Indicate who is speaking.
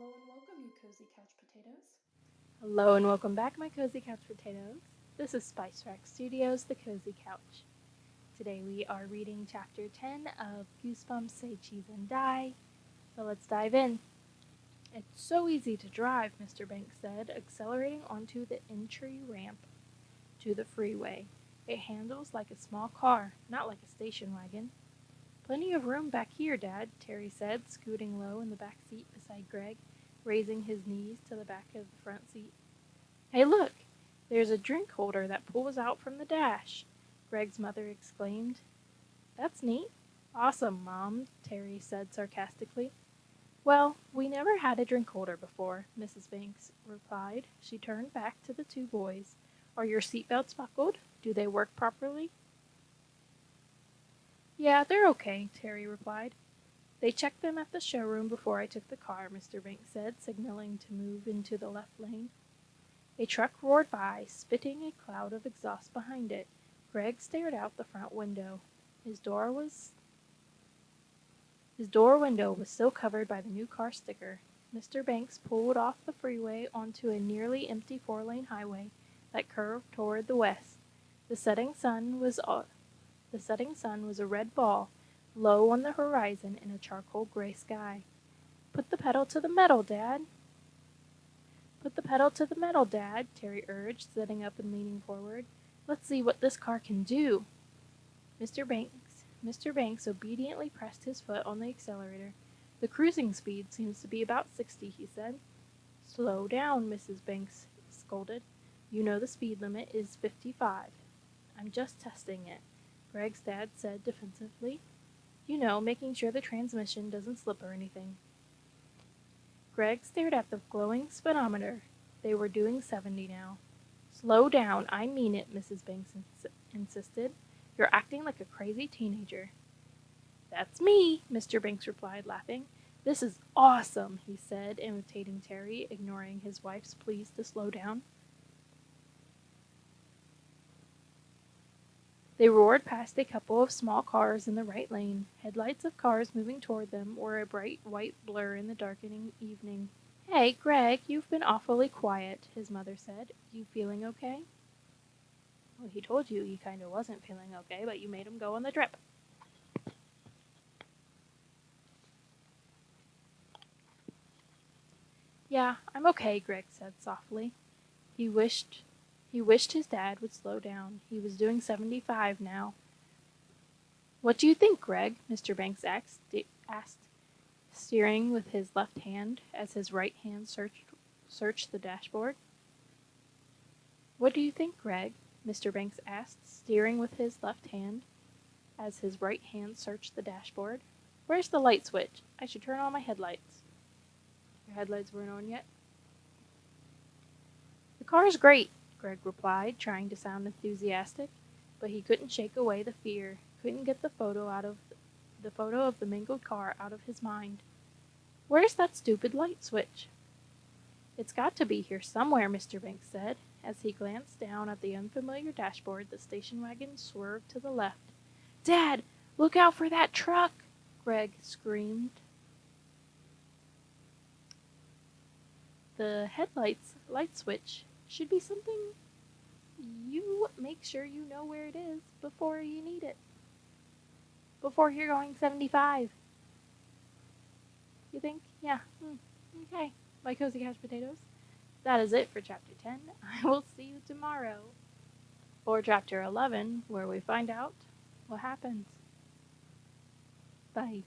Speaker 1: Hello and welcome, you cozy couch potatoes.
Speaker 2: Hello and welcome back, my cozy couch potatoes. This is Spice Rack Studios, The Cozy Couch. Today we are reading Chapter 10 of Goosebumps Say Cheese and Die. So let's dive in. It's so easy to drive, Mr. Banks said, accelerating onto the entry ramp to the freeway. It handles like a small car, not like a station wagon. Plenty of room back here, Dad, Terry said, scooting low in the back seat beside Greg, raising his knees to the back of the front seat. Hey, look! There's a drink holder that pulls out from the dash, Greg's mother exclaimed. That's neat. Awesome, Mom, Terry said sarcastically. Well, we never had a drink holder before, Mrs. Banks replied. She turned back to the two boys. Are your seatbelts buckled? Do they work properly? Yeah, they're okay, Terry replied. They checked them at the showroom before I took the car, Mr. Banks said, signaling to move into the left lane. A truck roared by, spitting a cloud of exhaust behind it. Greg stared out the front window. His door window was still covered by the new car sticker. Mr. Banks pulled off the freeway onto a nearly empty four-lane highway that curved toward the west. The setting sun was a red ball, low on the horizon in a charcoal gray sky. Put the pedal to the metal, Dad. Put the pedal to the metal, Dad, Terry urged, sitting up and leaning forward. Let's see what this car can do. Mr. Banks obediently pressed his foot on the accelerator. The cruising speed seems to be about 60, he said. Slow down, Mrs. Banks scolded. You know the speed limit is 55. I'm just testing it, Greg's dad said defensively. You know, making sure the transmission doesn't slip or anything. Greg stared at the glowing speedometer. They were doing 70 now. Slow down, I mean it, Mrs. Banks insisted. You're acting like a crazy teenager. That's me, Mr. Banks replied, laughing. This is awesome, he said, imitating Terry, ignoring his wife's pleas to slow down. They roared past a couple of small cars in the right lane. Headlights of cars moving toward them were a bright white blur in the darkening evening. Hey, Greg, you've been awfully quiet, his mother said. You feeling okay? Well, he told you he kind of wasn't feeling okay, but you made him go on the trip. Yeah, I'm okay, Greg said softly. He wished his dad would slow down. He was doing 75 now. What do you think, Greg? Mr. Banks asked, steering with his left hand as his right hand searched the dashboard. What do you think, Greg? Mr. Banks asked, steering with his left hand as his right hand searched the dashboard. Where's the light switch? I should turn on my headlights. Your headlights weren't on yet? The car's great, Greg replied, trying to sound enthusiastic, but he couldn't shake away the fear, couldn't get the photo of the mangled car out of his mind. Where's that stupid light switch? It's got to be here somewhere, Mr. Banks said. As he glanced down at the unfamiliar dashboard, the station wagon swerved to the left. Dad, look out for that truck! Greg screamed. The headlights light switch should be something you make sure you know where it is before you need it. Before you're going 75. You think? Yeah. Okay. My cozy couch potatoes. That is it for chapter 10. I will see you tomorrow for chapter 11, where we find out what happens. Bye.